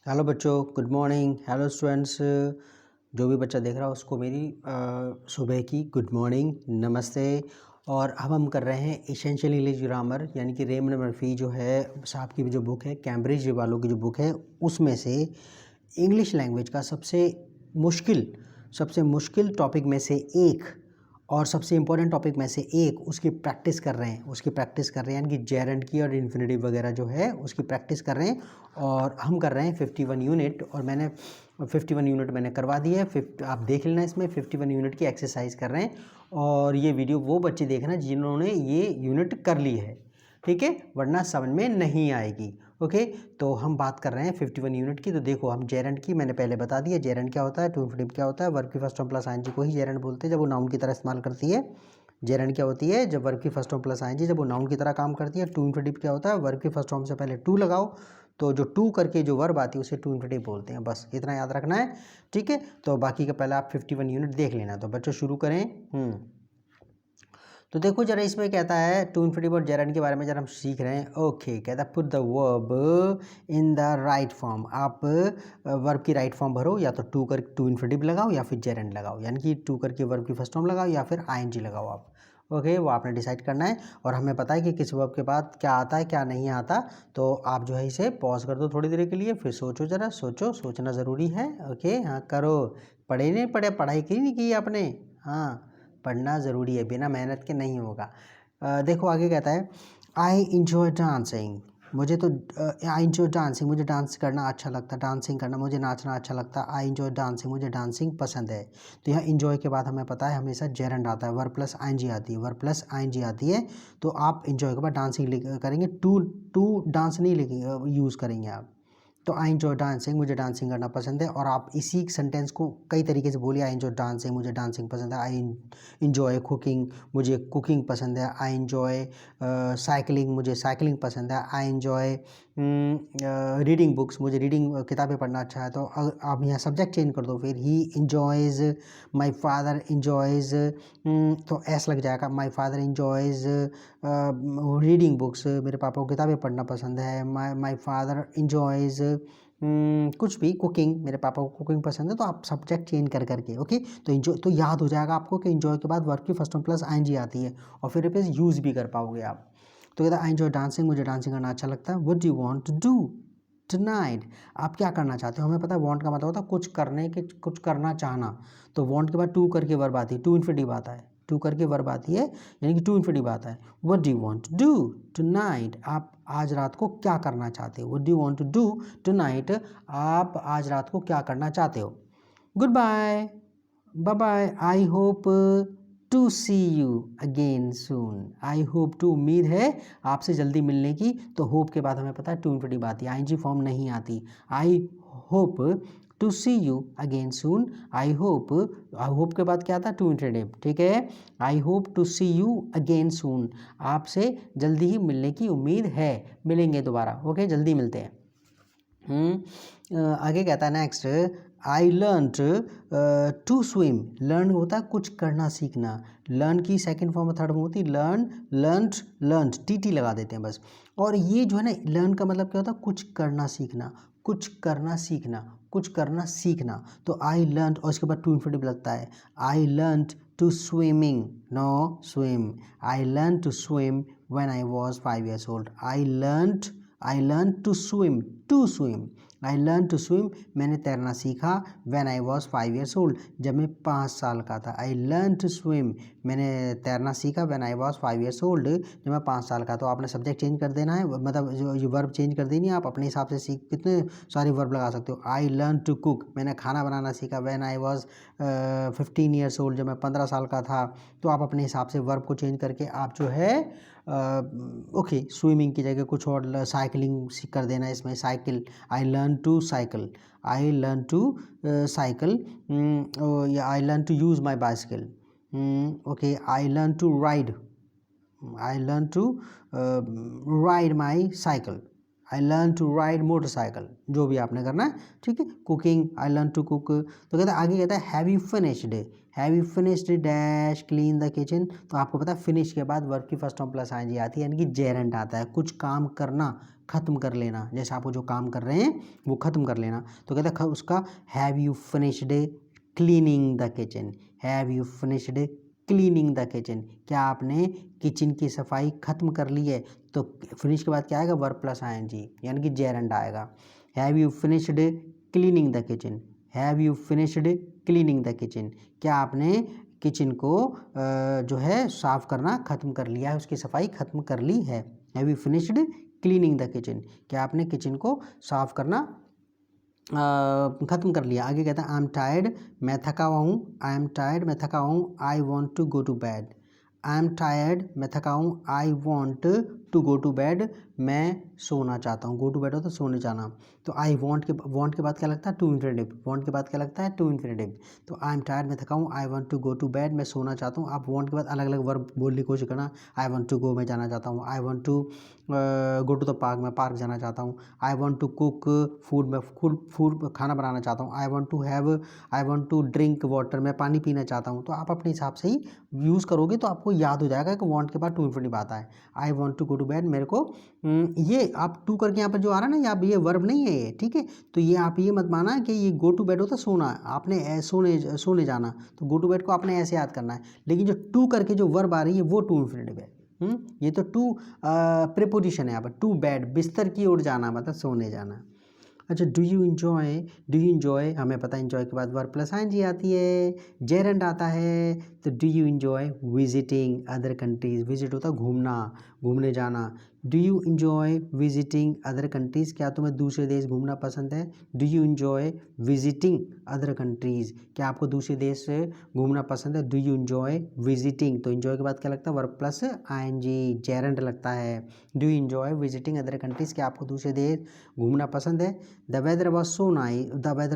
Hello बच्चों, good morning. Hello students. जो भी बच्चा देख रहा है उसको मेरी सुबह की गुड मॉर्निंग, नमस्ते। और अब हम कर रहे हैं एसेंशियल इंग्लिश ग्रामर, यानी कि रेमंड मर्फी जो है साहब की जो बुक है, कैम्ब्रिज वालों की जो बुक है, उसमें से इंग्लिश लैंग्वेज का सबसे मुश्किल टॉपिक में से एक और सबसे इम्पोर्टेंट टॉपिक में से एक उसकी प्रैक्टिस कर रहे हैं यानी कि जेरेंट की और इन्फिनेटिव वगैरह जो है उसकी प्रैक्टिस कर रहे हैं। और हम कर रहे हैं 51 यूनिट, और मैंने 51 यूनिट मैंने करवा दी है। आप देख लेना, इसमें 51 यूनिट की एक्सरसाइज कर रहे हैं। और ये वीडियो वो बच्चे देखना जिन्होंने ये यूनिट कर ली है, ठीक है, वरना समझ में नहीं आएगी। ओके, तो हम बात कर रहे हैं 51 यूनिट की। तो देखो, हम जेरेंट की मैंने पहले बता दिया। जेरेंट क्या होता है, टू इन्फिनेटिव क्या होता है, वर्ब की फर्स्ट फॉर्म प्लस आईएनजी को ही जेरेंट बोलते हैं जब वो नाउन की तरह इस्तेमाल करती है। जेरेंट क्या होती है, जब वर्ब की फर्स्ट फॉर्म प्लस आईएनजी जब वो नाउन की तरह काम करती है। टू इन्फिनेटिव क्या होता है, वर्ब की फर्स्ट फॉर्म से पहले टू लगाओ, तो जो टू करके जो वर्ब आती है उसे टू इन्फिनेटिव बोलते हैं। बस इतना याद रखना है, ठीक है। तो बाकी का पहले आप 51 यूनिट देख लेना। तो बच्चों शुरू करें। तो देखो जरा, इसमें कहता है टू इन्फिनेटिव और जेरेंट के बारे में जरा हम सीख रहे हैं। ओके, कहता है put the verb in the right form. आप वर्ब की राइट फॉर्म भरो, या तो टू इन्फिनेटिव लगाओ या फिर जेरेंट लगाओ, यानी कि टू करके वर्ब की फर्स्ट फॉर्म लगाओ या फिर आईएनजी लगाओ आप। ओके, वो आपने डिसाइड करना है। और हमें पता है कि किस वर्ब के बाद क्या आता है क्या नहीं आता। तो आप जो है इसे पॉज कर दो थोड़ी देर के लिए, फिर सोचो, जरा सोचो, सोचना ज़रूरी है। ओके, हाँ करो। पढ़े नहीं पढ़े, पढ़ाई की नहीं की आपने? हाँ, पढ़ना ज़रूरी है, बिना मेहनत के नहीं होगा। देखो आगे कहता है आई इंजॉय डांसिंग। मुझे तो आई इंजॉय डांसिंग, मुझे डांस करना अच्छा लगता है, डांसिंग करना, मुझे नाचना अच्छा लगता है। आई इंजॉय डांसिंग, मुझे डांसिंग पसंद है। तो यहाँ इंजॉय के बाद हमें पता है हमेशा जेरेंट आता है, वर्ब प्लस आईएनजी आती है, वर्ब प्लस आईएनजी आती है। तो आप इंजॉय के बाद डांसिंग करेंगे, टू डांस नहीं लिखेंगे, यूज़ करेंगे आप। तो आई इंजॉय डांसिंग, मुझे डांसिंग करना पसंद है। और आप इसी सेंटेंस को कई तरीके से बोलिए। आई इंजॉय डांसिंग, मुझे डांसिंग पसंद है। आई इंजॉय कुकिंग, मुझे कुकिंग पसंद है। आई इंजॉय साइकिलिंग, मुझे साइकिलिंग पसंद है। आई इंजॉय रीडिंग बुक्स, मुझे रीडिंग किताबें पढ़ना अच्छा है। तो आप यहाँ सब्जेक्ट चेंज कर दो, फिर ही इंजॉयज़, माई फादर इंजॉयज़, तो ऐसा लग जाएगा। माई फादर इंजॉयज़ रीडिंग बुक्स, मेरे पापा को किताबें पढ़ना पसंद है। माई फादर इंजॉयज़ कुछ भी, कुकिंग, मेरे पापा को कुकिंग पसंद है। तो आप सब्जेक्ट चेंज कर करके, ओके। तो इंजॉय, तो याद हो जाएगा आपको कि इंजॉय के बाद वर्ब की फर्स्ट फॉर्म प्लस आईएनजी आती है, और फिर पे यूज़ भी कर पाओगे आप। तो कहता है आई इंजॉय डांसिंग, मुझे डांसिंग करना अच्छा लगता है। What do you want to do tonight? आप क्या करना चाहते हो? हमें पता है वांट का मतलब होता है कुछ करने के, कुछ करना चाहना। तो वांट के बाद टू करके वर्ब आती है, टू इन्फिनेटिव आता है, टू करके वर्ब आती है, यानी कि टू इन्फिनेटिव आता है। What do you want to do tonight? आप आज रात को क्या करना चाहते हो? What do you want to do tonight? आप आज रात को क्या करना चाहते हो? Good bye, bye bye, I hope to see you again soon. I hope to, उम्मीद है आपसे जल्दी मिलने की। तो होप के बाद हमें पता है टू इन्फिनेटिव आती है, आईएनजी फॉर्म नहीं आती। I hope to see you again soon. I hope के बाद क्या आता है, टू इन्फिनेटिव, ठीक है। I hope to see you again soon, आपसे जल्दी ही मिलने की उम्मीद है, मिलेंगे दोबारा, ओके, जल्दी मिलते हैं। आगे कहता है next, I learn to swim. Learn होता है कुछ करना सीखना। लर्न की सेकंड फॉर्म थर्ड फॉर्म होती है लर्न, लर्नड, टी लगा देते हैं बस। और ये जो है ना, लर्न का मतलब क्या होता है, कुछ करना सीखना, कुछ करना सीखना, कुछ करना सीखना। तो आई लर्न, और इसके बाद टू इन्फिनेटिव लगता है। I learn to swimming, no swim. I learn to swim when I was 5 years old। I learn to swim, to swim. I learn to swim, मैंने तैरना सीखा। When I was 5 years old, जब मैं 5 साल का था। आई लर्न टू स्विम, मैंने तैरना सीखा। When I was 5 years old, जब मैं 5 साल का। तो आपने सब्जेक्ट चेंज कर देना है, मतलब जो ये वर्ब चेंज कर देनी है। आप अपने हिसाब से सीख, कितने सारे वर्ब लगा सकते हो। आई लर्न टू कुक, मैंने खाना बनाना सीखा। When I was 15 years old, जब मैं 15 साल का था। तो आप अपने हिसाब से वर्ब को चेंज करके आप जो है ओके, स्विमिंग की जगह कुछ और, साइकिलिंग कर देना इसमें, cycle. I learn to cycle, I learn to cycle, या I learn to use my bicycle. Okay, I learn to ride, I learn to ride my cycle. I learn to ride motorcycle, जो भी आपने करना है, ठीक है। Cooking, I learn to cook. तो कहता है, आगे कहता है have you finished, have you finished dash clean the kitchen. तो आपको पता है फिनिश के बाद वर्ब की फर्स्ट फॉर्म प्लस आईएनजी आती है, यानी कि जेरेंट आता है, कुछ काम करना, ख़त्म कर लेना, जैसे आप वो जो काम कर रहे हैं वो ख़त्म कर लेना। तो कहता है उसका have you finished cleaning the kitchen, have you finished cleaning the kitchen, क्या आपने किचन की सफाई ख़त्म कर ली है। तो फिनिश के बाद क्या आएगा, वर्ब प्लस आईएनजी यानी कि जेरंड आएगा। Have you finished cleaning the kitchen, have you finished cleaning the kitchen, क्या आपने किचन को जो है साफ़ करना ख़त्म कर लिया है, उसकी सफाई ख़त्म कर ली है। Have you finished cleaning the kitchen, क्या आपने किचन को साफ़ करना ख़त्म कर लिया। आगे कहता है आई एम टायर्ड, मैं थका हुआ हूँ, आई एम टायर्ड, मैं थका हूँ, I want to go to bed, I am tired, मैं थका हूँ, I want to go to bed, मैं सोना चाहता हूँ। गो टू बेड हो तो सोने जाना। तो आई वॉन्ट के बाद क्या लगता है, टू इन्फिनेटिव, वॉन्ट के बाद क्या लगता है, टू इन्फिनेटिव। तो आई एम टायर्ड, मैं थका हूँ, I want to go to bed, मैं सोना चाहता हूँ। आप वॉन्ट के बाद अलग अलग वर्ब बोलने की कोशिश करना। आई वॉन्ट टू गो, मैं जाना चाहता हूँ, I want to go to the park, मैं पार्क जाना चाहता हूँ, I want to cook food, मैं फूड खाना बनाना चाहता हूँ, I want to drink water, मैं पानी पीना चाहता हूँ। तो आप अपने हिसाब से ही यूज़ करोगे तो आपको याद हो जाएगा कि वॉन्ट के बाद टू इन्फिनिटिव आता है। I want to go to bed, मेरे को ये आप टू करके यहाँ पर जो आ रहा है ना, ये वर्ब नहीं है ये, ठीक है। तो ये आप ये मत माना कि ये गो टू बेड होता सोना, आपने सोने जाना, तो गो टू बेड को आपने ऐसे याद करना है। लेकिन जो टू करके जो वर्ब आ रही है वो टू इन्फिनिटिव है। ये तो टू प्रीपोजिशन है यहाँ पर। टू बेड, बिस्तर की ओर जाना मतलब सोने जाना। अच्छा, डू यू इन्जॉय, हमें पता है इन्जॉय के बाद वर्ब प्लस आईएनजी आती है, जेरंड आता है। तो do you enjoy visiting other countries, visit होता है घूमना, घूमने जाना। Do you enjoy visiting other countries, क्या तुम्हें दूसरे देश घूमना पसंद है। Do you enjoy visiting other countries, क्या आपको दूसरे देश से घूमना पसंद है। डू यू इन्जॉय विजिटिंग, तो इन्जॉय के बाद क्या लगता है, वर्ब प्लस आईएनजी, जेरंड लगता है। Do you enjoy visiting other countries, क्या आपको दूसरे देश घूमना पसंद है। द वेदर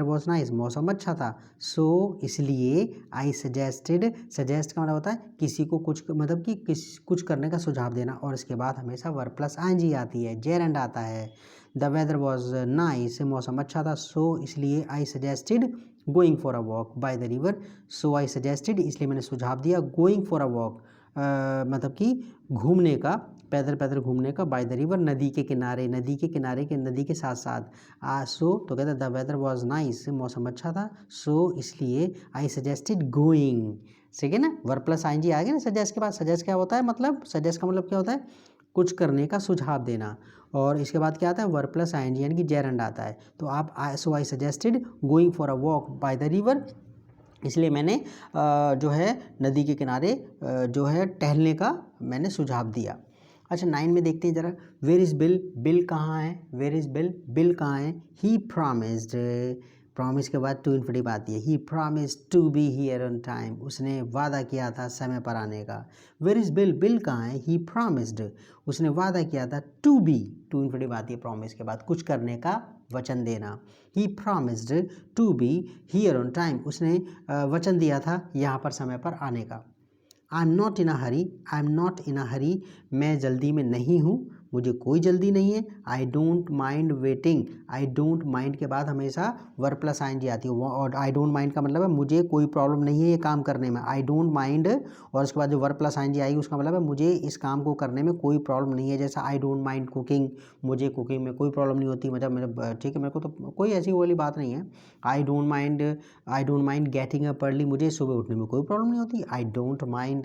वॉज नाइस, मौसम अच्छा था। सो इसलिए आई सजेस्टेड, सजेस्ट का मतलब होता है किसी को कुछ, मतलब कि कुछ करने का सुझाव देना, और इसके बाद हमेशा वर्ब प्लस आईएनजी आती है, जेरंड आता है। द वेदर वॉज नाइस, मौसम अच्छा था। सो इसलिए आई suggested going for a walk by the river, so I suggested इसलिए मैंने सुझाव दिया, गोइंग फॉर अ वॉक मतलब कि घूमने का, पैदल पैदल घूमने का, बाय द रिवर नदी के किनारे, नदी के साथ साथ। सो तो कहते द वेदर वॉज नाइस, मौसम अच्छा था। सो इसलिए आई सजेस्टेड गोइंग, ठीक है ना। वर्ब प्लस आईएनजी आ गया ना सजेस्ट के बाद। सजेस्ट क्या होता है, मतलब सजेस्ट का मतलब क्या होता है, कुछ करने का सुझाव देना। और इसके बाद क्या आता है, वर्ब प्लस आईएनजी यानी कि जेरंड आता है। तो आप so I suggested going for a walk by the river, इसलिए मैंने जो है नदी के किनारे जो है टहलने का मैंने सुझाव दिया। अच्छा, 9 में देखते हैं ज़रा, वेयर इज़ बिल, बिल कहाँ है, वेयर इज़ बिल, बिल कहाँ है। ही प्रॉमिस्ड, प्रॉमिस के बाद टू इन्फिनिटिव आती है। He promised to be here on time, उसने वादा किया था समय पर आने का। वेयर इज़ बिल, बिल कहाँ है। ही प्रॉमिस्ड, उसने वादा किया था, टू बी, टू इन्फिनिटिव आती है प्रॉमिस के बाद, कुछ करने का वचन देना। He promised to be here on time, उसने वचन दिया था यहाँ पर समय पर आने का। I am not in a hurry, I am not in a hurry, मैं जल्दी में नहीं हूँ, मुझे कोई जल्दी नहीं है। I don't mind waiting, I don't mind के बाद हमेशा वर्ब प्लस आईएनजी आती है, और आई डोंट माइंड का मतलब है मुझे कोई प्रॉब्लम नहीं है ये काम करने में। आई डोंट माइंड, और उसके बाद जो वर्ब प्लस आईएनजी आएगी उसका मतलब है मुझे इस काम को करने में कोई प्रॉब्लम नहीं है। जैसा आई डोंट माइंड कुकिंग, मुझे कुकिंग में कोई प्रॉब्लम नहीं होती, मतलब ठीक है, मेरे को तो कोई ऐसी वाली बात नहीं है। I don't mind getting up early, मुझे सुबह उठने में कोई प्रॉब्लम नहीं होती। आई don't mind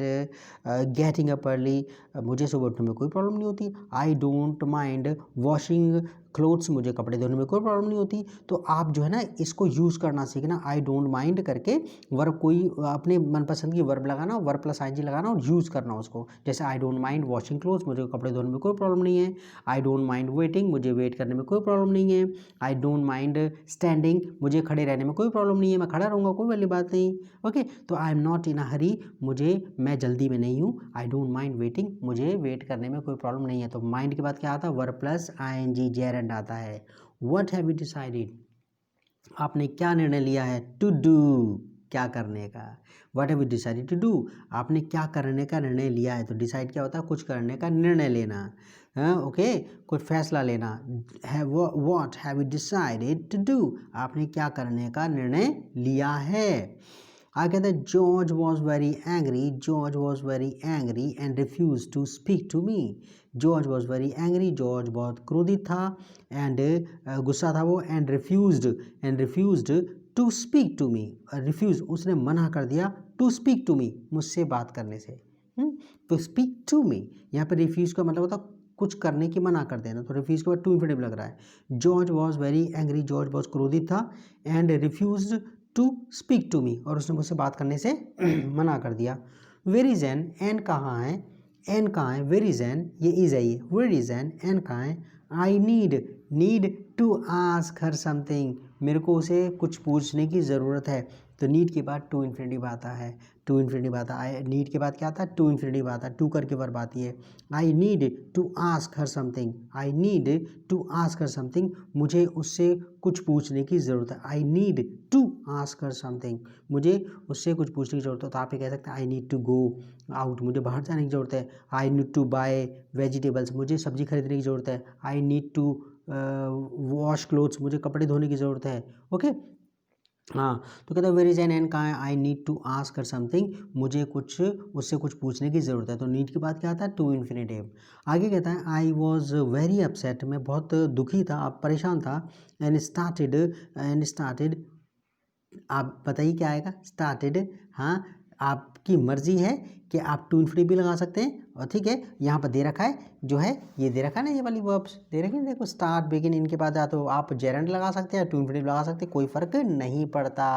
getting up early, मुझे सुबह उठने में कोई प्रॉब्लम नहीं होती। आई डोंट माइंड वॉशिंग क्लोथ्स, मुझे कपड़े धोने में कोई प्रॉब्लम नहीं होती। तो आप जो है ना इसको यूज़ करना सीखना, आई डोंट माइंड करके वर्ब, कोई अपने मनपसंद की वर्ब लगाना, वर्ब प्लस आईएनजी लगाना और यूज़ करना उसको। जैसे आई डोंट माइंड वॉशिंग क्लोथ्स, मुझे कपड़े धोने में कोई प्रॉब्लम नहीं है। आई डोंट माइंड वेटिंग, मुझे वेट करने में कोई प्रॉब्लम नहीं है। आई डोंट माइंड स्टैंडिंग, मुझे खड़े रहने में कोई प्रॉब्लम नहीं है, मैं खड़ा रहूँगा, कोई वाली बात नहीं। ओके, तो आई am not in a hurry, मैं जल्दी में नहीं हूँ। आई डोंट माइंड वेटिंग, मुझे वेट करने में कोई प्रॉब्लम नहीं है। तो माइंड के बाद क्या आता है, वर्ब प्लस आईएनजी, जेरंड आता है। व्हाट हैव यू डिसाइडेड, आपने क्या निर्णय लिया है। टू डू, क्या करने का। What have you decided to do, आपने क्या करने का निर्णय लिया है। तो डिसाइड क्या होता है, कुछ करने का निर्णय लेना, ओके, कुछ फैसला लेना। What have you decided to do, आपने क्या करने का निर्णय लिया है। आगे कहते हैं George was very angry, George was very angry and refuse to speak to me. George was very angry, George बहुत क्रोधित था, एंड गुस्सा था वो, and refused to speak to me. Refuse उसने मना कर दिया, टू स्पीक टू मी मुझसे बात करने से। तो स्पीक टू मी यहाँ पर रिफ्यूज का मतलब होता कुछ करने की मना कर देना, तो रिफ्यूज के बाद टू इन्फिनेटिव लग रहा है। George was very angry, George बहुत क्रोधित था, and refused to speak to me और उसने मुझसे बात करने से मना कर दिया। वेर इज एन, एन कहाँ है, एन कहाँ है, वेर इज एन ये इज है, ये वेर इज एन, एन कहाँ है। I need to ask her something, मेरे को उसे कुछ पूछने की ज़रूरत है। तो नीड के बाद टू इन्फिनेटिव आता है, टू इन्फिनेटिव आता है। नीड के बाद क्या आता है, टू इन्फिनेटिव आता है, टू करके वर्ब आती है। I need to ask her something, I need to ask her something, मुझे उससे कुछ पूछने की ज़रूरत है। I need to ask her something, मुझे उससे कुछ पूछने की ज़रूरत है। तो आप ये कह सकते हैं I need to go out, मुझे बाहर जाने की ज़रूरत है। I need to buy vegetables, मुझे सब्जी खरीदने की ज़रूरत है। I need to wash clothes, मुझे कपड़े धोने की ज़रूरत है। ओके हाँ, तो कहता है वेर इज एन, एन कहाँ है। I need to ask her something, मुझे कुछ उससे कुछ पूछने की ज़रूरत है। तो नीड के बाद क्या आता है, टू इन्फिनेटिव। आगे कहता है आई वॉज वेरी अपसेट, मैं बहुत दुखी था, परेशान था। एंड स्टार्टेड, आप बताइए क्या आएगा, स्टार्टेड। हाँ, आपकी मर्जी है कि आप टू इन्फिनेटिव भी लगा सकते हैं, और ठीक है यहाँ पर दे रखा है जो है, ये दे रखा है ना, ये वाली वर्ब्स दे रखी है, देखो स्टार्ट बिगिन, इनके बाद या तो आप जेरेंड लगा सकते हैं, टू इन्फिनेटिव लगा सकते हैं, कोई फ़र्क नहीं पड़ता।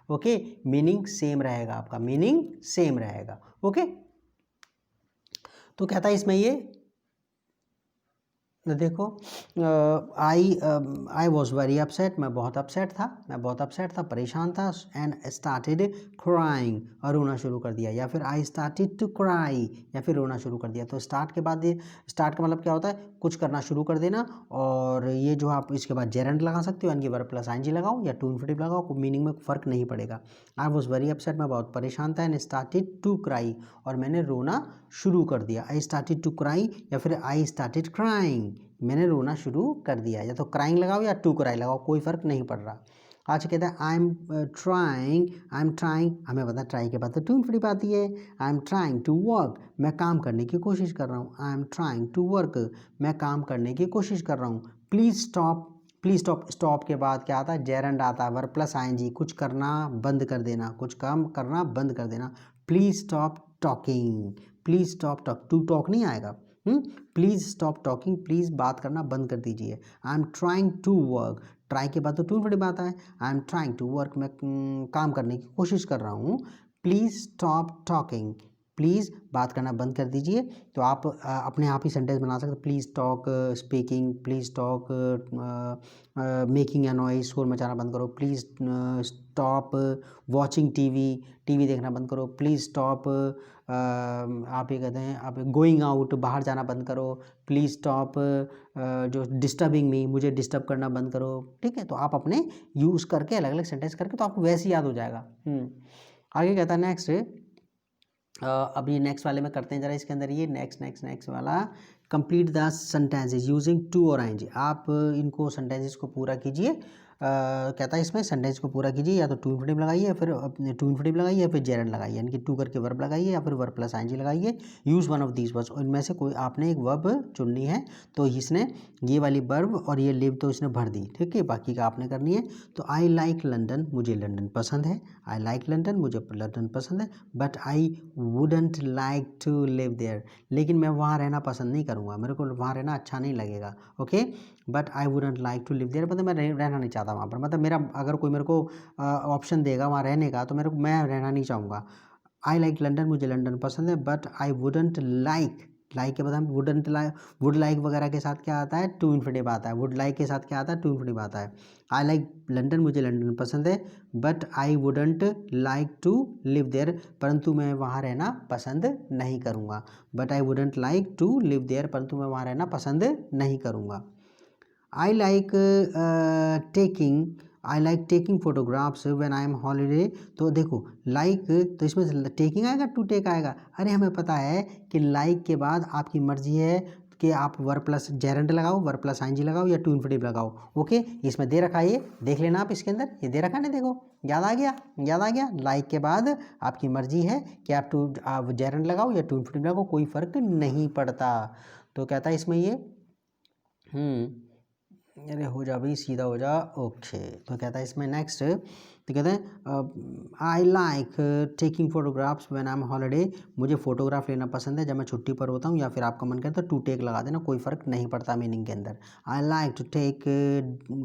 ओके, मीनिंग सेम रहेगा, आपका मीनिंग सेम रहेगा। ओके, तो कहता है इसमें ये देखो, आई वॉज वेरी अपसेट, मैं बहुत अपसेट था, परेशान था। एंड स्टार्टेड क्राइंग, और रोना शुरू कर दिया, या फिर आई स्टार्टेड टू क्राई, या फिर रोना शुरू कर दिया। तो स्टार्ट के बाद, स्टार्ट का मतलब क्या होता है, कुछ करना शुरू कर देना, और ये जो आप इसके बाद जेरेंड लगा सकते हो, यानी कि वर्ब प्लस आईएनजी लगाओ या टू इन्फिनेटिव लगाओ, मीनिंग में फ़र्क नहीं पड़ेगा। आई वॉज वेरी अपसेट, मैं बहुत परेशान था। एंड स्टार्टेड टू क्राई, और मैंने रोना शुरू कर दिया। आई स्टार्टेड टू क्राई, या फिर आई स्टार्टेड क्राइंग, मैंने रोना शुरू कर दिया। या तो क्राइंग लगाओ या टू क्राई लगाओ, कोई फ़र्क नहीं पड़ रहा। आज कहता है आई एम ट्राइंग, हमें पता है ट्राई के बाद तो टू इन्फिनेटिव आती है। I am trying to work, मैं काम करने की कोशिश कर रहा हूँ। I am trying to work, मैं काम करने की कोशिश कर रहा हूँ। प्लीज़ स्टॉप, स्टॉप के बाद क्या आता है, जेरेंड आता है, वर्ब प्लस आईएनजी, कुछ करना बंद कर देना, कुछ काम करना बंद कर देना। Please stop talking, please stop talk, to talk नहीं आएगा। प्लीज़ स्टॉप टॉकिंग, प्लीज़ बात करना बंद कर दीजिए। I am trying to work, try के बाद तो टू इन्फिनेटिव आता है। I am trying to work, मैं काम करने की कोशिश कर रहा हूँ। प्लीज़ स्टॉप टॉकिंग, प्लीज़ बात करना बंद कर दीजिए। तो आप अपने आप ही सेंटेंस बना सकते हैं, please talk speaking, please talk making a noise, शोर मचाना बंद करो। प्लीज़ स्टॉप वॉचिंग टीवी देखना बंद करो। प्लीज़ स्टॉप, आप ये कहते हैं, आप गोइंग आउट, बाहर जाना बंद करो। प्लीज़ स्टॉप जो डिस्टर्बिंग मी, मुझे डिस्टर्ब करना बंद करो। ठीक है, तो आप अपने यूज़ करके अलग अलग सेंटेंस करके, तो आपको वैसे ही याद हो जाएगा। आगे कहता है नेक्स्ट, अभी नेक्स्ट वाले में करते हैं जरा, इसके अंदर ये नेक्स्ट वाला, complete the sentences using to और आईएनजी। आप इनको सेंटेंसेस को पूरा कीजिए। कहता है इसमें सेंटेंस को पूरा कीजिए, या तो टू इन्फिनेटिव लगाइए, या फिर टू इन्फिनेटिव लगाइए, या फिर जेरेंड लगाइए, यानी कि टू करके वर्ब लगाइए, या फिर वर्ब प्लस आईएनजी लगाइए। Use one of these words, इनमें से कोई आपने एक वर्ब चुननी है। तो इसने ये वाली वर्ब और ये लिव तो इसने भर दी, ठीक है, बाकी का आपने करनी है। तो आई लाइक लंदन, मुझे लंदन पसंद है। आई लाइक लंदन, मुझे लंदन पसंद है। But I wouldn't like to live there, लेकिन मैं वहाँ रहना पसंद नहीं करूँगा, मेरे को वहाँ रहना अच्छा नहीं लगेगा। Okay, but I wouldn't like to live there, मतलब मैं रहना नहीं चाहता वहाँ पर, मतलब मेरा अगर कोई मेरे को ऑप्शन देगा वहाँ रहने का, तो मैं रहना नहीं चाहूँगा। आई लाइक लंदन, मुझे लंदन पसंद है। But I wouldn't like, like के बाद हम वुडंट लाइक, वुड लाइक वगैरह के साथ क्या आता है, टू इन्फिनेटिव आता है। वुड लाइक के साथ क्या आता है, टू इन्फिनेटिव आता है। आई लाइक लंदन, मुझे लंदन पसंद है। But I wouldn't like to live there, परंतु मैं वहाँ रहना पसंद नहीं करूँगा। But I wouldn't like to live there, परंतु मैं वहाँ रहना पसंद नहीं करूँगा। I like taking photographs when I am holiday. तो देखो लाइक, तो इसमें टेकिंग आएगा, टू टेक आएगा। अरे हमें पता है कि लाइक के बाद आपकी मर्जी है कि आप वर प्लस जेरेंड लगाओ, वर प्लस आईएनजी लगाओ या टू इन्फिनिटिव लगाओ। ओके, इसमें दे रखा है, ये देख लेना आप, इसके अंदर ये दे रखा है ना, देखो याद आ गया, याद आ गया। लाइक के बाद आपकी मर्जी है कि आप जेरेंड लगाओ या टू इन्फिनिटिव लगाओ, कोई फर्क नहीं पड़ता। तो कहता है इसमें ये अरे हो जा भाई, सीधा हो जा। ओके, तो कहता है इसमें नेक्स्ट, तो कहते हैं आई like taking photographs when I am holiday, मुझे फोटोग्राफ लेना पसंद है जब मैं छुट्टी पर होता हूँ, या फिर आपका मन करता है टू टेक लगा देना, कोई फ़र्क नहीं पड़ता मीनिंग के अंदर। I like to take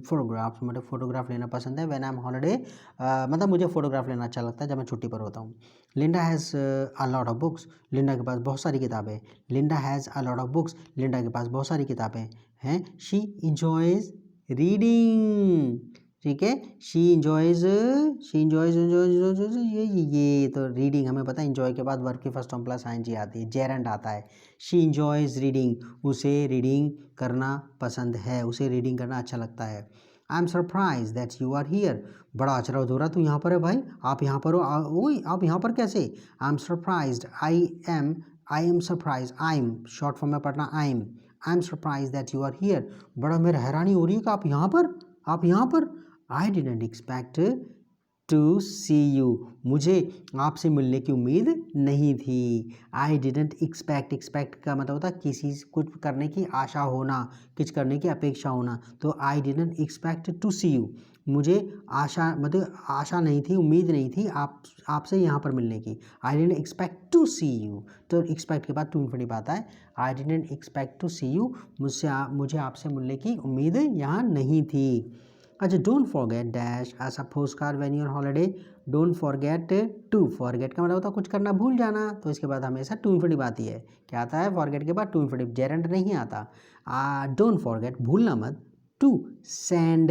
photographs, मुझे फोटोग्राफ लेना पसंद है व्हेन आई एम हॉलीडे, मतलब मुझे फोटोग्राफ लेना अच्छा लगता है जब मैं छुट्टी पर होता हूँ। Linda has a lot of books, Linda के पास बहुत सारी किताबें। Linda has a lot of books, Linda के पास बहुत सारी किताबें हैं। शी इंजॉयज रीडिंग, ठीक है, शी इंजॉयज ये तो रीडिंग हमें पता है, इंजॉय के बाद वर्ब की फर्स्ट फॉर्म प्लस आईएनजी आती है, जेरेंड आता है। शी इंजॉयज रीडिंग, उसे रीडिंग करना पसंद है, उसे रीडिंग करना अच्छा लगता है। I am surprise that you are here, बड़ा अचरज हो रहा तू यहाँ पर है भाई, आप यहाँ पर हो, ओए आप यहाँ पर कैसे। I am surprise, I am surprise, I am short form में पढ़ना I am surprise that you are here, बड़ा मेरे हैरानी हो रही है कि आप यहाँ पर, आप यहाँ पर। I didn't expect to see you, मुझे आपसे मिलने की उम्मीद नहीं थी। आई डिडंट एक्सपेक्ट, एक्सपेक्ट का मतलब होता है किसी कुछ करने की आशा होना, कुछ करने की अपेक्षा होना। तो I didn't expect to see you, मुझे आशा मतलब आशा नहीं थी, उम्मीद नहीं थी आपसे यहाँ पर मिलने की। I didn't expect to see you, तो एक्सपेक्ट के बाद टू इन्फिनिटिव आता है। I didn't expect to see you, मुझे आपसे मिलने की उम्मीद यहाँ नहीं थी। अच्छा, don't forget dash as a postcard when your holiday, don't forget, to forget का मतलब होता है कुछ करना भूल जाना, तो इसके बाद हमेशा टू इन्फिनिटिव आती है। क्या आता है फॉरगेट के बाद टू इन्फिनिटिव, जेरेंड नहीं आता। डोंट फॉरगेट भूलना मत, to send,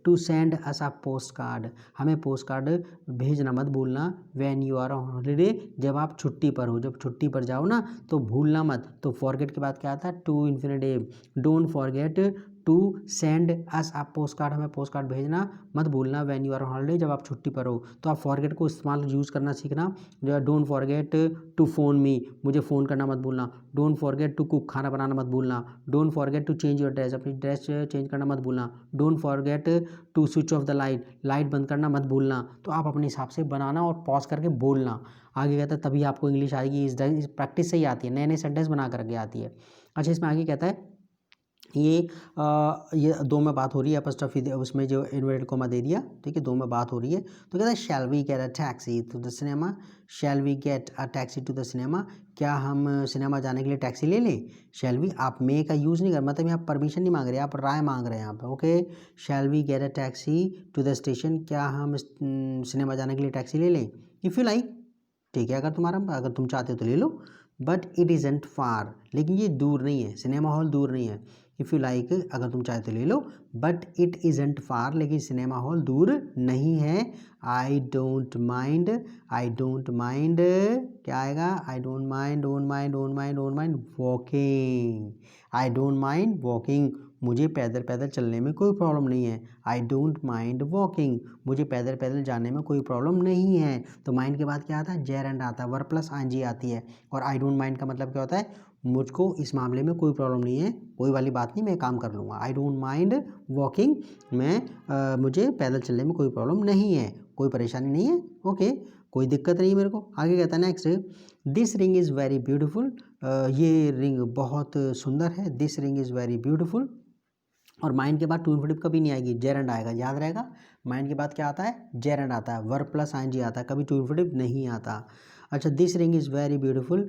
to send us a postcard, हमें पोस्ट कार्ड भेजना मत भूलना। When you are on holiday, जब आप छुट्टी पर हो, जब छुट्टी पर जाओ ना तो भूलना मत। तो फॉरगेट के बाद क्या आता है to infinitive, don't forget to send us a postcard, हमें पोस्ट कार्ड भेजना मत भूलना। When you are on holiday, जब आप छुट्टी पर हो। तो आप फॉरगेट को इस्तेमाल यूज़ करना सीखना। जो डोंट फॉरगेट टू फ़ोन मी, मुझे फ़ोन करना मत भूलना। डोंट फॉरगेट टू कुक, खाना बनाना मत भूलना। Don't forget to change your dress, अपनी ड्रेस चेंज करना मत भूलना। Don't forget to switch off the light, light बंद करना मत भूलना। तो आप अपने हिसाब से बनाना और पॉज करके बोलना। आगे कहता है तभी आपको इंग्लिश आएगी, इस प्रैक्टिस से ही आती है, नए नए सेंटेंस बना करके आती है। अच्छा, इसमें आगे कहता है ये दो में बात हो रही है, अपस्ट्रफी उसमें जो इन्वर्टेड कोमा दे दिया, ठीक है, दो में बात हो रही है। तो कहता है shall we get a taxi to the cinema, shall we get a taxi to the cinema, क्या हम सिनेमा जाने के लिए टैक्सी ले लें। शैल वी, आप मे का यूज़ नहीं कर, मतलब यहाँ परमिशन नहीं मांग रहे, आप राय मांग रहे हैं यहाँ पर। Okay, shall we get a taxi to the station, क्या हम सिनेमा जाने के लिए टैक्सी ले लें। इफ़ यू लाइक, ठीक है, अगर तुम चाहते हो तो ले लो। बट इट इज़ेंट फार, लेकिन ये दूर नहीं है, सिनेमा हॉल दूर नहीं है। इफ़ यू लाइक, अगर तुम चाहे तो ले लो। बट इट इज़ेंट फार, लेकिन सिनेमा हॉल दूर नहीं है। I don't mind, I don't mind, क्या आएगा, आई don't mind, don't mind, don't mind, don't mind walking, I don't mind walking, मुझे पैदल पैदल चलने में कोई प्रॉब्लम नहीं है। आई डोंट माइंड वॉकिंग, मुझे पैदल पैदल जाने में कोई प्रॉब्लम नहीं है। तो माइंड के बाद क्या आता है, जेरेंड आता है, वर्ब प्लस आईएनजी आती है। और आई डोंट माइंड का मतलब क्या होता है, मुझको इस मामले में कोई प्रॉब्लम नहीं है, कोई वाली बात नहीं, मैं काम कर लूँगा। आई डोंट माइंड वॉकिंग, मुझे पैदल चलने में कोई प्रॉब्लम नहीं है, कोई परेशानी नहीं है। ओके, कोई दिक्कत नहीं मेरे को। आगे कहता है next, this ring is very beautiful, ये रिंग बहुत सुंदर है। This ring is very beautiful, और माइंड के बाद टू इन्फिनिटिव कभी नहीं आएगी, जेरेंड आएगा, याद रहेगा। माइंड के बाद क्या आता है, जेरेंड आता है, वर्ब प्लस आईएनजी आता है, कभी टू इन्फिनिटिव नहीं आता। अच्छा, this ring is very beautiful,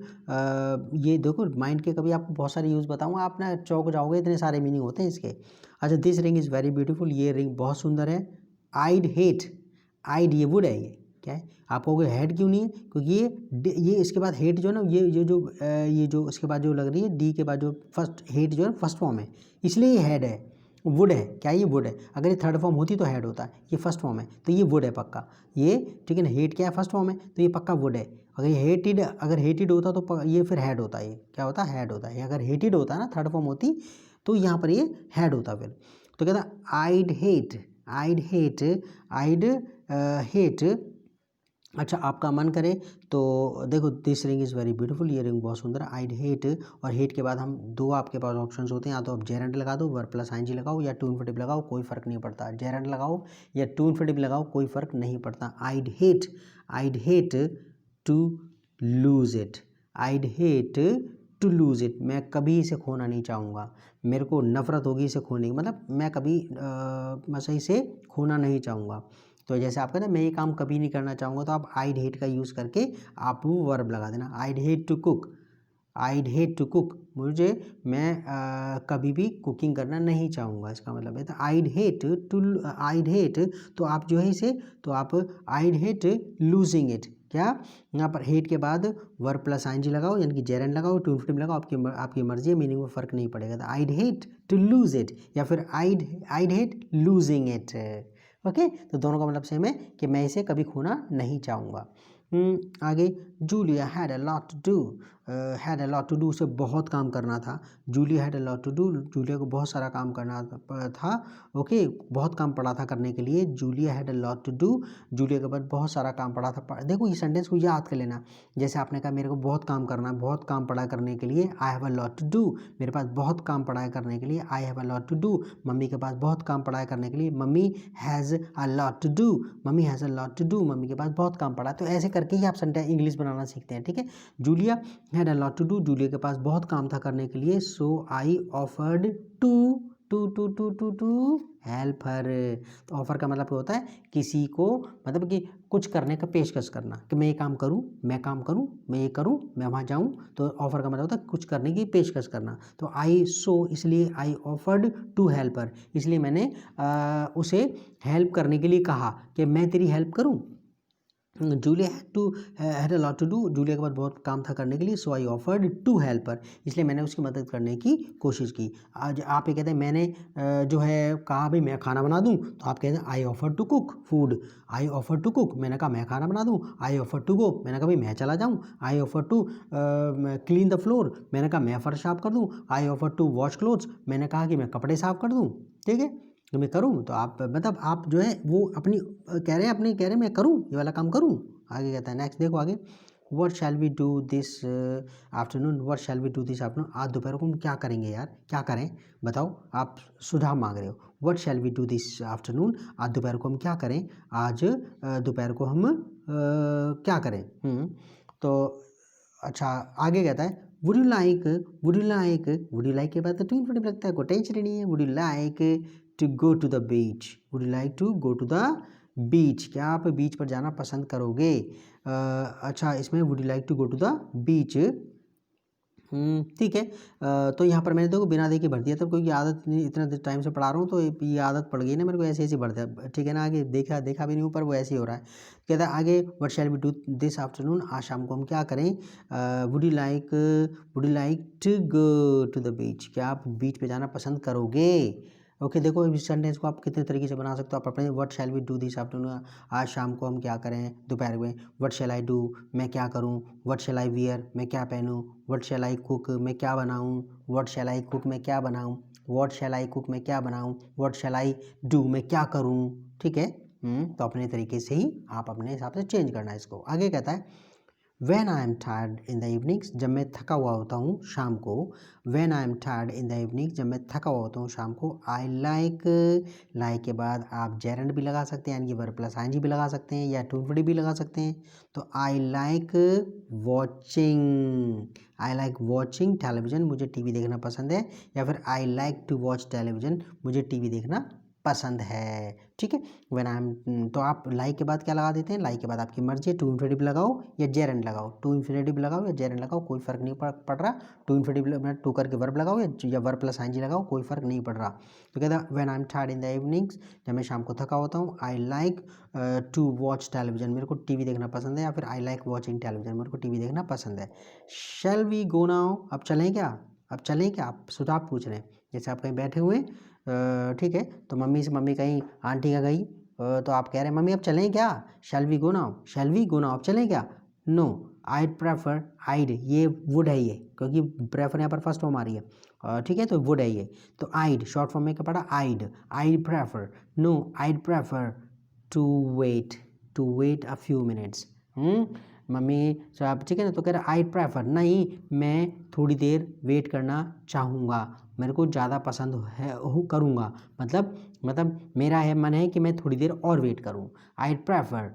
ये देखो माइंड के कभी आपको बहुत सारे यूज़ बताऊंगा, आप ना चौंक जाओगे, इतने सारे मीनिंग होते हैं इसके। अच्छा, this ring is very beautiful, ये रिंग बहुत सुंदर है। आइड हेट, आइड ये वुड है, ये क्या है, आप कहोगे हेड क्यों नहीं है, क्योंकि ये इसके बाद हेट जो है ना, ये जो इसके बाद जो लग रही है डी के बाद जो फर्स्ट हेट जो है फर्स्ट फॉर्म है, इसलिए ये हेड है। वुड है, क्या ये वुड है, अगर ये थर्ड फॉर्म होती तो हेड होता, ये फर्स्ट फॉर्म है तो ये वुड है पक्का ये, ठीक है ना। हेट क्या है, फर्स्ट फॉर्म है, तो ये पक्का वुड है। अगर ये हेटेड होता तो ये फिर हेड होता, ये क्या होता, हेड होता है। अगर हेटेड होता ना, थर्ड फॉर्म होती तो यहाँ पर ये हेड होता फिर। तो कहता आइड हेट, आइड हेट, आइड हेट अच्छा आपका मन करे तो देखो this ring is very beautiful, ये रिंग बहुत सुंदर है। आइड हेट, और हेट के बाद हम दो आपके पास ऑप्शंस होते हैं, या तो आप जेरेंट लगा दो, वर्ब प्लस आईएनजी लगाओ, या टू इन्फिनेटिव लगाओ, कोई फ़र्क नहीं पड़ता। जेरेंट लगाओ या टू इन्फिनेटिव लगाओ, कोई फ़र्क नहीं पड़ता। I'd hate to lose it, I'd hate to lose it, मैं कभी इसे खोना नहीं चाहूँगा, मेरे को नफ़रत होगी इसे खोने की, मतलब मैं कभी मैं इसे खोना नहीं चाहूँगा। तो जैसे आप कहते हैं मैं ये काम कभी नहीं करना चाहूँगा, तो आप आइड हेट का यूज़ करके आप वो वर्ब लगा देना। I'd hate to cook, I'd hate to cook, मुझे मैं कभी भी कुकिंग करना नहीं चाहूँगा, इसका मतलब है। तो आइड हेट टू, आइड हेट, तो आप जो है इसे, तो आप आइड हेट लूजिंग इट, क्या यहाँ पर हेट के बाद वर्ब प्लस आईएनजी लगाओ, यानी कि जेरेंट लगाओ, टू इन्फिनेटिव लगाओ, आपकी मर्जी है, मीनिंग में फ़र्क नहीं पड़ेगा। तो आइड हेट टू लूज इट, या फिर आइड हेट लूजिंग इट। ओके, तो दोनों का मतलब सेम है कि मैं इसे कभी खोना नहीं चाहूँगा। आगे, Julia had a lot to do, had a lot to do, उसे बहुत काम करना था। Julia had a lot to do, Julia को बहुत सारा काम करना था। ओके, बहुत काम पड़ा था करने के लिए। Julia had a lot to do, Julia के पास बहुत सारा काम पड़ा था। देखो ये सेंटेंस को याद कर लेना। जैसे आपने कहा मेरे को बहुत काम करना है, बहुत काम पड़ा करने के लिए, I have a lot to do, मेरे पास बहुत काम पड़ा है करने के लिए, I have a lot to do. Mummy के पास बहुत काम पड़ा है करने के लिए, mummy has a lot to do, mummy has a lot to do, mummy के पास बहुत काम पड़ा है। तो ऐसे करके ही आप सेंटेंस इंग्लिश बनाना सीखते हैं, ठीक है। Julia had a lot to do, Julia के पास बहुत काम था करने के लिए, so I offered to to to to to to help her. तो ऑफर का मतलब क्या होता है, किसी को मतलब कि कुछ करने का पेशकश करना, कि मैं ये काम करूं, मैं काम करूं, मैं ये करूं, मैं वहाँ जाऊं। तो ऑफर का मतलब होता है कुछ करने की पेशकश करना। तो आई सो, इसलिए I offered to help her, इसलिए मैंने उसे हेल्प करने के लिए कहा कि मैं तेरी हेल्प करूं। Julia had a lot to do, Julia के पास बहुत काम था करने के लिए, so I offered to help her, इसलिए मैंने उसकी मदद करने की कोशिश की। आज आप ये कहते हैं मैंने जो है कहा भाई मैं खाना बना दूं, तो आप कहते हैं I offer to cook food, I offer to cook, मैंने कहा मैं खाना बना दूं। आई ऑफर टू गो, मैंने कहा भाई मैं चला जाऊं। I offer to clean the floor, मैंने कहा मैं फर्श साफ कर दूं। I offer to wash clothes, मैंने कहा कि मैं कपड़े साफ कर दूं, ठीक है। तो मैं करूँ, तो आप मतलब आप जो है वो अपनी कह रहे हैं, अपने कह रहे हैं मैं करूँ, ये वाला काम करूँ। आगे कहता है नेक्स्ट, देखो आगे, what shall we do this afternoon, what shall we do this afternoon, आज दोपहर को हम क्या करेंगे यार, क्या करें बताओ, आप सुझाव मांग रहे हो। What shall we do this afternoon, आज दोपहर को हम क्या करें, आज दोपहर को हम क्या करें। तो अच्छा आगे कहता है would you like, would you like, would you like के बाद तो टू इन्फिनेटिव लगता है, कोई टेंशन नहीं है। Would you like to go to the beach, would you like to go to the beach, क्या आप बीच पर जाना पसंद करोगे। अच्छा इसमें would you like to go to the beach, ठीक है। तो यहाँ पर मैंने देखो बिना देखे भर दिया था, क्योंकि आदत नहीं, इतना टाइम से पढ़ा रहा हूँ तो ये आदत पड़ गई ना मेरे को, ऐसे ऐसे भर दिया, ठीक है ना। आगे देखा देखा भी नहीं ऊपर, वो ऐसे ही हो रहा है। कहता है आगे, what shall we do this afternoon, आज शाम को हम क्या करें। Would you like to go to the beach, क्या आप बीच पे जाना पसंद करोगे। ओके देखो इस सेंटेंस को आप कितने तरीके से बना सकते हो। आप अपने what shall we do this afternoon, आज शाम को हम क्या करें दोपहर में। व्हाट शैल आई डू, मैं क्या करूं। व्हाट शैल आई वियर, मैं क्या पहनूं। व्हाट शैल आई कुक, मैं क्या बनाऊं। व्हाट शैल आई कुक, मैं क्या बनाऊं। व्हाट शैल आई कुक, मैं क्या बनाऊं। व्हाट शैल आई डू, मैं क्या करूं, ठीक है। तो अपने तरीके से ही आप अपने हिसाब से चेंज करना है इसको। आगे कहता है When I am tired in the evenings, जब मैं थका हुआ होता हूँ शाम को। When I am tired in the evenings, जब मैं थका हुआ होता हूँ शाम को। I like, like के बाद आप जेरेंड भी लगा सकते हैं, यानी कि वर्ब प्लस आईएनजी भी लगा सकते हैं, या टू इन्फिनेटिव भी लगा सकते हैं। तो I like watching, I like watching television, मुझे टीवी देखना पसंद है। या फिर I like to watch television, मुझे टीवी देखना पसंद है, ठीक है। व्हेन आई एम, तो आप लाइक के बाद क्या लगा देते हैं, लाइक के बाद आपकी मर्जी है, टू इन्फिनेटिव लगाओ या जेरेंड लगाओ, टू इन्फिनेटिव लगाओ या जेरेंड लगाओ, कोई फर्क नहीं पड़ रहा। टू इन्फिनेटिव टू करके वर्ब लगाओ या वर्ब प्लस आईएनजी लगाओ, कोई फर्क नहीं पड़ रहा। तो कहता है when I am tired in the evenings, जब मैं शाम को थका होता हूँ। I like to watch television, मेरे को टीवी देखना पसंद है। या फिर आई लाइक वॉचिंग टेलीविजन, मेरे को टीवी देखना पसंद है। शैल वी गो नाउ, अब चलें क्या, अब चलें क्या, आप सुझाव पूछ रहे हैं। जैसे आप कहीं बैठे हुए, ठीक है, तो मम्मी कहीं आंटी का गई, तो आप कह रहे हैं मम्मी अब चलें क्या। Shall we go now, shall we go now, अब चलें क्या। नो आइड प्रेफर, आइड ये वुड है ये, क्योंकि प्रेफर यहाँ पर फर्स्ट फॉर्म आ रही है, ठीक है, तो वुड है ये। तो आइड शॉर्ट फॉर्म में क्या पड़ा, I'd, I'd prefer, no I'd prefer to wait, to wait a few minutes, mummy सब ठीक है ना, तो कह रहा आई प्रेफर, नहीं मैं थोड़ी देर वेट करना चाहूँगा, मेरे को ज़्यादा पसंद है करूँगा, मतलब मेरा है मन है कि मैं थोड़ी देर और वेट करूँ। आई प्रेफर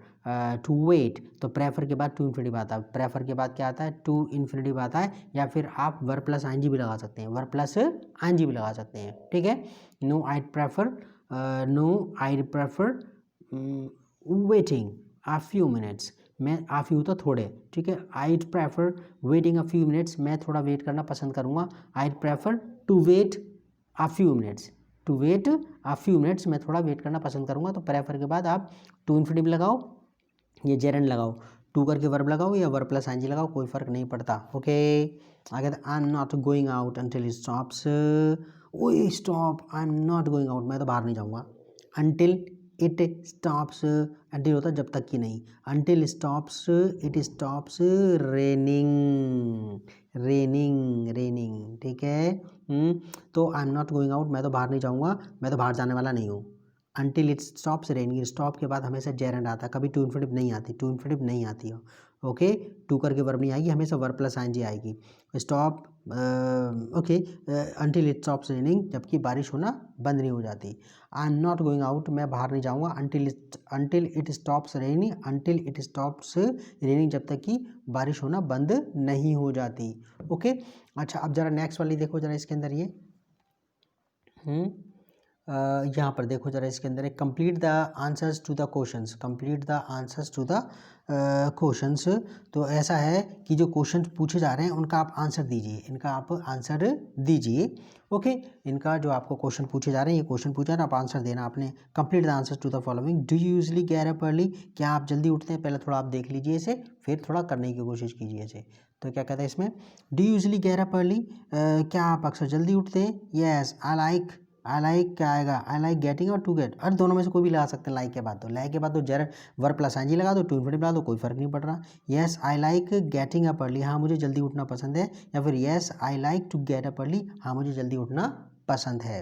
टू वेट, तो प्रेफर के बाद टू इन्फिनिटिव आता है, प्रेफर के बाद क्या आता है, टू इन्फिनिटिव आता है, या फिर आप वर्ब प्लस आईएनजी भी लगा सकते हैं, वर्ब प्लस आईएनजी भी लगा सकते हैं, ठीक है। No I prefer waiting a few minutes, मैं a few तो थोड़े, ठीक है। I'd prefer waiting a few minutes, मैं थोड़ा वेट करना पसंद करूँगा। I'd prefer to wait a few minutes, to wait a few minutes, मैं थोड़ा वेट करना पसंद करूँगा। तो प्रेफर के बाद आप टू इन्फिनिटिव लगाओ, ये जेरेंड लगाओ, टू करके वर्ब लगाओ या वर्ब प्लस आईएनजी लगाओ, कोई फ़र्क नहीं पड़ता, ओके। आगे I am not going out until it stops, ओए stop, I am not going out, मैं तो बाहर नहीं जाऊँगा। अंटिल इट स्टॉप्स, अंटिल होता है जब तक कि नहीं, until stops it stops raining, raining, ठीक है। तो आई एम नॉट गोइंग आउट, मैं तो बाहर नहीं जाऊँगा, मैं तो बाहर जाने वाला नहीं हूँ। Until it stops raining, stop के बाद हमेशा जेरेंड आता है, कभी टू इन्फिनिटिव नहीं आती, टू इन्फिनिटिव नहीं आती है, ओके। टू करके वर्ब नहीं आएगी, हमेशा वर्ब प्लस आईएनजी आएगी। Stop, okay, until it stops raining, जबकि बारिश होना बंद नहीं हो जाती। आई एम नॉट गोइंग आउट, मैं बाहर नहीं जाऊँगा, until it stops raining, until it stops raining, जब तक कि बारिश होना बंद नहीं हो जाती, ओके। अच्छा, अब ज़रा नेक्स्ट वाली देखो ज़रा, इसके अंदर ये यहाँ पर देखो ज़रा, इसके अंदर एक complete the answers to the questions, complete the answers to the questions. तो ऐसा है कि जो क्वेश्चन पूछे जा रहे हैं उनका आप आंसर दीजिए, इनका आप आंसर दीजिए, ओके। इनका जो आपको क्वेश्चन पूछे जा रहे हैं, ये क्वेश्चन पूछा है, आप आंसर देना आपने। Complete the answers to the following, do you usually get up early, क्या आप जल्दी उठते हैं, पहले थोड़ा आप देख लीजिए इसे, फिर थोड़ा करने की कोशिश कीजिए इसे। तो क्या कहता है इसमें, do you usually get up early, क्या आप अक्सर जल्दी उठते हैं। येस आई लाइक क्या आएगा, आई लाइक गेटिंग और टू गेट, अरे दोनों में से कोई भी लगा सकते हैं। लाइक के बाद तो जर वर्ब प्लस आईएनजी लगा दो, टू इन्फिनिटिव लगा दो, कोई फर्क नहीं पड़ रहा। Yes I like getting up early, हाँ मुझे जल्दी उठना पसंद है, या फिर yes I like to get up early, हाँ मुझे जल्दी उठना पसंद है।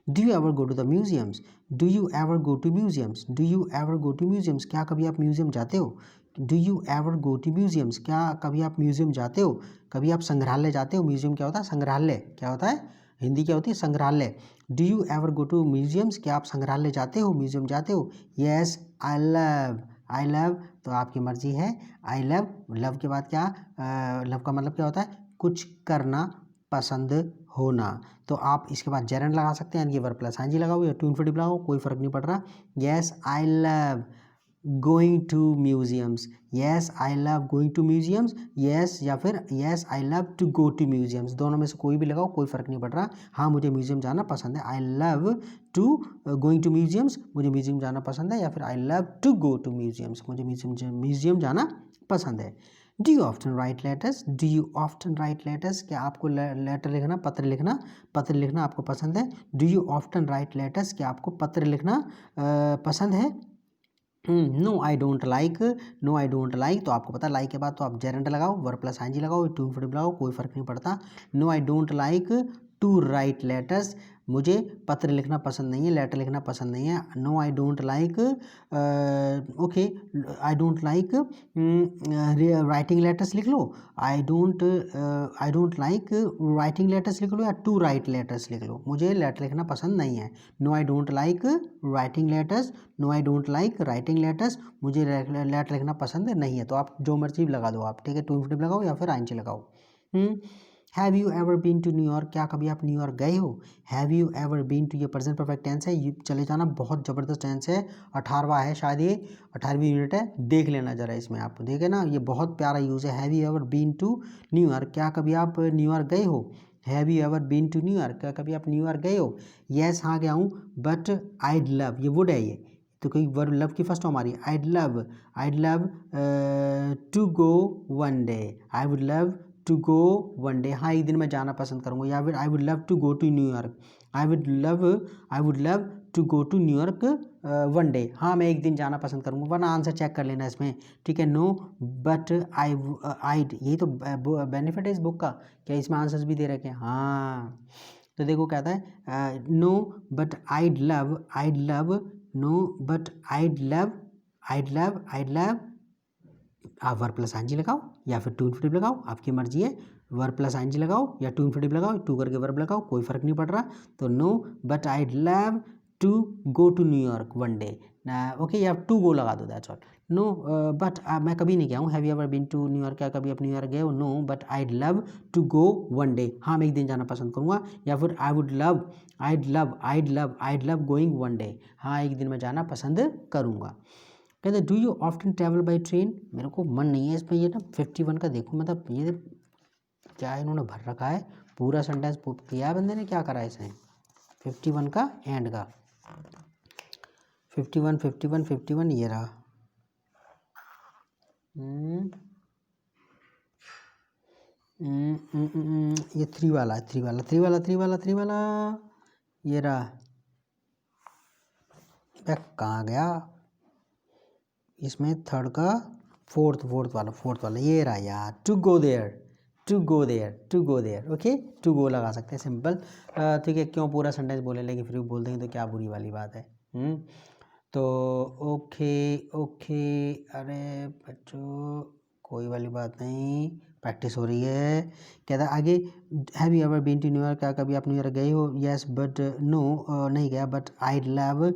Do you ever go to the museums, do you ever go to museums, do you ever go to museums, क्या कभी आप म्यूजियम जाते हो। Do you ever go to museums, क्या कभी आप म्यूजियम जाते हो, कभी आप संग्रहालय जाते हो। म्यूजियम क्या होता है, संग्रहालय क्या होता है, हिंदी क्या होती है, संग्रहालय। Do you ever go to museums, क्या आप संग्रहालय जाते हो, म्यूजियम जाते हो। येस आई लव, तो आपकी मर्जी है। आई लव, लव के बाद क्या, लव का मतलब क्या होता है, कुछ करना, पसंद होना। तो आप इसके बाद जेरेंड लगा सकते हैं, यानी कि वर्ब प्लस आईएनजी लगाओ या टू इन्फिनिटिव लगाओ, कोई फर्क नहीं पड़ रहा। Yes I love going to museums, yes I love going to museums, yes या फिर yes I love to go to museums, दोनों में से कोई भी लगाओ, कोई फ़र्क नहीं पड़ रहा। हाँ मुझे म्यूजियम जाना पसंद है, I love to going to museums, मुझे म्यूजियम जाना पसंद है, या फिर I love to go to museums, मुझे म्यूजियम जाना पसंद है। Do you often write letters, do you often write letters, क्या आपको लेटर लिखना, पत्र लिखना आपको पसंद है। Do you often write letters, क्या आपको पत्र लिखना पसंद है। No I don't like, no I don't like, तो आपको पता है लाइक के बाद तो आप जेरेंड लगाओ, वर्ब प्लस आईएनजी लगाओ, टू इन्फिनिटिव लगाओ, कोई फर्क नहीं पड़ता। No I don't like to write letters, मुझे पत्र लिखना पसंद नहीं है, लेटर लिखना पसंद नहीं है। No I don't like, okay, I don't like writing letters लिख लो, I don't like writing letters लिख लो, या टू राइट लेटर्स लिख लो, मुझे लेटर लिखना पसंद नहीं है। No I don't like writing letters, no I don't like writing letters, मुझे लेटर लिखना पसंद नहीं है। तो आप जो मर्जी लगा दो आप, ठीक है, टू इन्फिनिटिव लगाओ या फिर आईएनजी लगाओ। Have you ever been to New York, क्या कभी आप न्यूयॉर्क गए हो। Have you ever been to, ये प्रेजेंट परफेक्ट टेंस है, ये चले जाना बहुत ज़बरदस्त टेंस है, 18वां है शायद, ये 18वीं यूनिट है, देख लेना ज़रा इसमें, आप देखे ना, ये बहुत प्यारा यूज़ है। Have you ever been to New York, क्या कभी आप न्यूयॉर्क गए हो। Have you ever been to New York, क्या कभी आप न्यूयॉर्क गए हो। येस हाँ गया हूँ, बट आईड लव, ये वुड है, ये तो कोई वर्ब लव की फर्स्ट फॉर्म आ रही है। I'd love to go one day, I would love to go one day, हाँ एक दिन मैं जाना पसंद करूँगा, या फिर I would love to go to New York, I would love to go to New York one day, हाँ मैं एक दिन जाना पसंद करूँगा, वरना आंसर चेक कर लेना इसमें, ठीक है। नो बट आईड, यही तो बेनिफिट है इस बुक का, क्या इसमें आंसर्स भी दे रखे हैं, हाँ। तो देखो कहता है no but I'd love, no but I'd love आप वर्ब प्लस आईएनजी लगाओ या फिर टू इन्फिनिटिव लगाओ, आपकी मर्जी है। वर्ब प्लस आईएनजी लगाओ या टू इन्फिनिटिव लगाओ, टू करके वर्ब लगाओ, कोई फ़र्क नहीं पड़ रहा। तो no but I'd love to go to New York one day. Okay, या टू गो लगा दो, दैट्स ऑल। नो बट मैं कभी नहीं गया हूँ। Have you ever been to New York? क्या कभी आप न्यूयॉर्क गए हो? No but I'd love to go one day. हाँ, मैं एक दिन जाना पसंद करूँगा। या फिर I'd love going one day. हाँ, एक दिन मैं जाना पसंद करूँगा। कहते do you often travel by train? मेरे को मन नहीं है इसमें, ये ना 51 का देखो, मतलब ये क्या इन्होंने भर रखा है, पूरा सेंटेंस किया बंदे ने, क्या करा है इसने 51 का एंड का। 51 ये रहा। ये थ्री वाला ये रहा। कहाँ गया इसमें? थर्ड का फोर्थ वाला ये रहा यार। To go there. Okay, to go लगा सकते हैं, सिंपल। ठीक है, क्यों पूरा सेंटेंस बोले लेकिन फिर बोल देंगे तो क्या बुरी वाली बात है। तो ओके अरे बच्चों कोई वाली बात नहीं, प्रैक्टिस हो रही है। कहता है आगे, have you ever been to New York? क्या कभी आप न्यूयॉर्क गए हो? यस बट नो, नहीं गया, but I love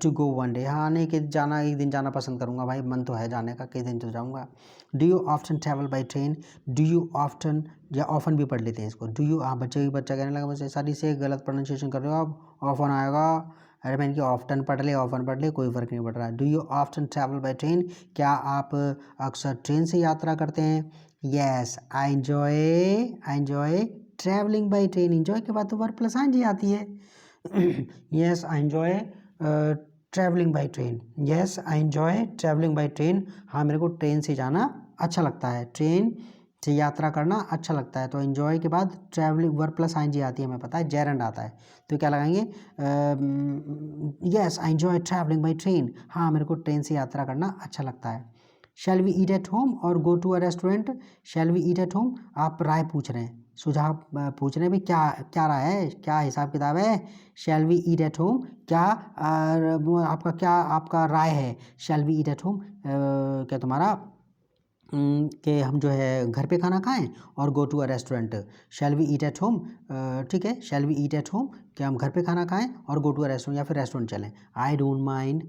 to go one day. हाँ, नहीं कि जाना, एक दिन जाना पसंद करूँगा भाई, मन तो है जाने का, किस दिन तो जाऊँगा। Do you often travel by train? Do you often या ऑफन भी पढ़ लेते हैं इसको। डू यू, हाँ बच्चा कहने लगा मुझे सारी से गलत प्रोनाउंसिएशन कर रहे हो आप, ऑफन आएगा। अरे मैंने कि ऑफ्टन पढ़ ले, ऑफन पढ़ ले, कोई फ़र्क नहीं पड़ रहा। Do you often travel by train? क्या आप अक्सर ट्रेन से यात्रा करते हैं? Yes I enjoy travelling by train. Enjoy के बाद तो वर्ब प्लस आईएनजी आती है। Yes I enjoy travelling by train. Yes I enjoy travelling by train. हाँ, मेरे को ट्रेन से जाना अच्छा लगता है, ट्रेन से यात्रा करना अच्छा लगता है। तो एंजॉय के बाद ट्रैवलिंग वर्ब प्लस आईएनजी आती है, हमें पता है, जेरेंड आता है। तो क्या लगाएंगे? Yes I enjoy travelling by train. हाँ, मेरे को ट्रेन से यात्रा करना अच्छा लगता है। Shall we eat at home और go to a restaurant? Shall we eat at home, आप राय पूछ रहे हैं, सुझाव पूछ रहे हैं भाई, क्या क्या राय है, क्या हिसाब किताब है। Shall we eat at home, क्या आपका राय है। Shall we eat at home, क्या तुम्हारा कि हम जो है घर पे खाना खाएं, और go to a restaurant. Shall we eat at home, ठीक है, shall we eat at home, क्या हम घर पे खाना खाएं और गो टू अ रेस्टोरेंट, या फिर रेस्टोरेंट चलें। I don't mind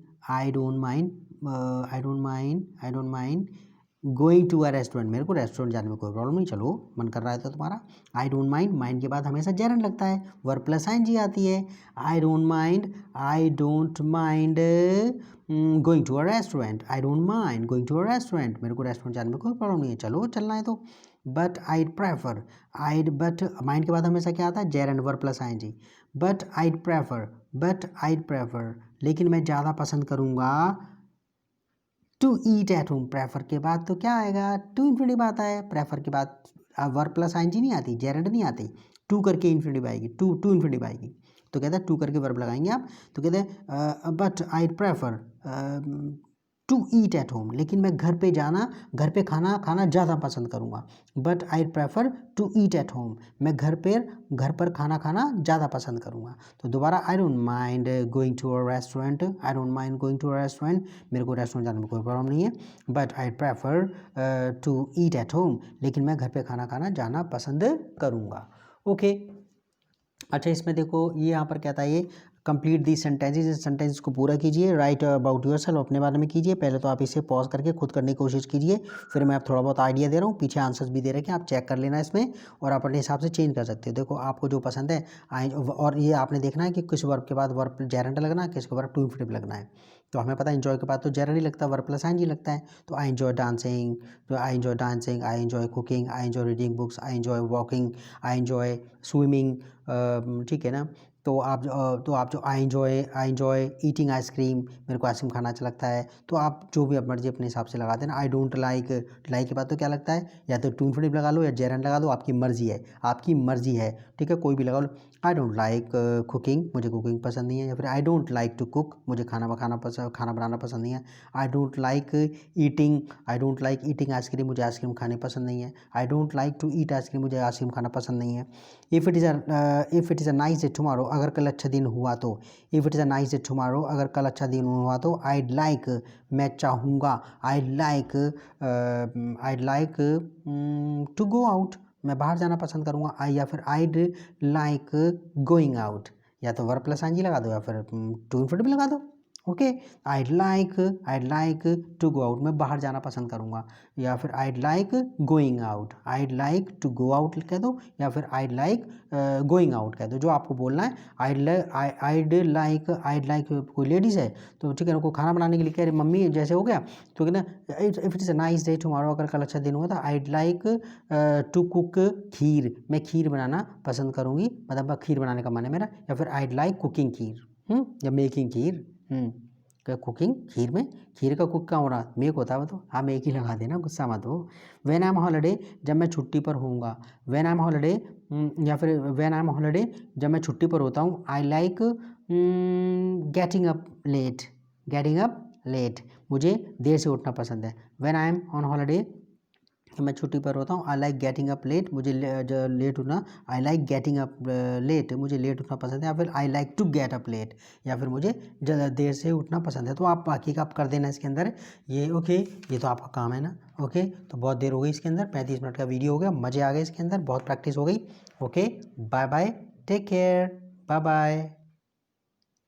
going to a restaurant. मेरे को रेस्टोरेंट जाने में कोई प्रॉब्लम नहीं, चलो मन कर रहा है तो तुम्हारा। आई डोंट माइंड के बाद हमेशा जेरंड लगता है, वर्ब प्लस आईएनजी आती है। I don't mind going to a restaurant. I don't mind going to a restaurant, मेरे को रेस्टोरेंट जाने में कोई प्रॉब्लम नहीं है, चलो चलना है तो। But I'd prefer, but mind के बाद हमेशा क्या आता है? Gerund, verb plus ING. But I'd prefer, लेकिन मैं ज़्यादा पसंद करूँगा to eat at home. Prefer के बाद तो क्या आएगा? टू इन्फिनिटिव आता है। प्रेफर के बाद वर्ब प्लस आईएनजी नहीं आती, जेरेंड नहीं आती, टू करके इन्फिनिटिव आएगी, टू इन्फिनिटिव आएगी। तो कहते हैं टू करके वर्ब लगाएंगे आप। तो कहते हैं but I prefer to eat at home, लेकिन मैं घर पे खाना ज़्यादा पसंद करूँगा। But I prefer to eat at home, मैं घर पर खाना ज़्यादा पसंद करूँगा। तो दोबारा, I don't mind going to a restaurant. मेरे को रेस्टोरेंट जाने में कोई प्रॉब्लम नहीं है। But I prefer to eat at home, लेकिन मैं घर पे खाना जाना पसंद करूँगा। ओके, अच्छा इसमें देखो ये यहाँ पर कहता है, ये कंप्लीट दी सेंटेंसेस, इस सेंटेंस को पूरा कीजिए। राइट अबाउट योरसेल्फ, अपने बारे में कीजिए। पहले तो आप इसे पॉज करके खुद करने की कोशिश कीजिए, फिर मैं आप थोड़ा बहुत आइडिया दे रहा हूँ, पीछे आंसर्स भी दे रखे हैं, आप चेक कर लेना इसमें, और आप अपने हिसाब से चेंज कर सकते हो। देखो आपको जो पसंद है और ये आपने देखना है कि किस वर्ब के बाद वर्ब जेरेंड लगना है, किसके वर्ब टू इन्फिनिटिव लगना है। तो हमें पता है एंजॉय के बाद तो जेरेंड ही लगता है, वर्ब प्लस आईएनजी लगता है। तो I enjoy dancing, I enjoy cooking, I enjoy reading books, I enjoy walking, I enjoy swimming, ठीक है ना। तो आप जो आई एंजॉय ईटिंग आइसक्रीम, मेरे को आइसक्रीम खाना अच्छा लगता है। तो आप जो भी आप मर्जी अपने हिसाब से लगा देना। आई डोंट लाइक के बाद तो क्या लगता है, या तो टू इन्फिनिटिव लगा लो या जेरेंड लगा दो, आपकी मर्जी है, ठीक है, कोई भी लगा लो। आई डोंट लाइक कुकिंग, मुझे कुकिंग पसंद नहीं है। या फिर I don't like to cook, मुझे खाना बनाना पसंद नहीं है। I don't like eating ice cream, मुझे आइसक्रीम खाने पसंद नहीं है। I don't like to eat ice cream, मुझे आइसक्रीम खाना पसंद नहीं है। If it is a nice day tomorrow, अगर कल अच्छा दिन हुआ तो, if it is a nice day tomorrow, अगर कल अच्छा दिन हुआ तो, आईड लाइक मैं चाहूँगा, I'd like to go out, मैं बाहर जाना पसंद करूँगा, या फिर आईड लाइक गोइंग आउट, या तो वर्ब प्लस आईएनजी लगा दो या फिर टू इन्फिनिटिव भी लगा दो। Okay, I'd like to go out, मैं बाहर जाना पसंद करूँगा, या फिर I'd like going out, I'd like to go out कह दो, या फिर आईड लाइक गोइंग आउट कह दो, जो आपको बोलना है। आईड लाइक कोई लेडीज़ है तो ठीक है, उनको खाना बनाने के लिए कह रही मम्मी, जैसे हो गया तो कहना if it is a nice day tomorrow, अगर कल अच्छा दिन हुआ था, आईड लाइक टू कुक खीर, मैं खीर बनाना पसंद करूँगी, मतलब खीर बनाने का मन है मेरा, या फिर आईड लाइक कुकिंग खीर, या मेकिंग खीर। कुकिंग खीर में, खीर का कुक का हो रहा मेक होता है वो तो, हाँ मेक ही लगा देना, गुस्सा मत हो। व्हेन आई एम हॉलीडे, जब मैं छुट्टी पर होऊंगा, व्हेन आई एम हॉलीडे, या फिर व्हेन आई एम हॉलीडे, जब मैं छुट्टी पर होता हूँ, I like getting up late, मुझे देर से उठना पसंद है। When I am on holiday, मैं छुट्टी पर होता हूँ, I like getting up late, मुझे लेट उठना, I like getting up late, मुझे लेट उठना पसंद है, या फिर I like to get up late, या फिर मुझे देर से उठना पसंद है। तो आप बाकी का आप कर देना इसके अंदर ये। ओके, ये तो आपका काम है ना। ओके, तो बहुत देर हो गई इसके अंदर, 35 मिनट का वीडियो हो गया, मज़े आ गए इसके अंदर, बहुत प्रैक्टिस हो गई। Okay, bye bye, take care, bye bye.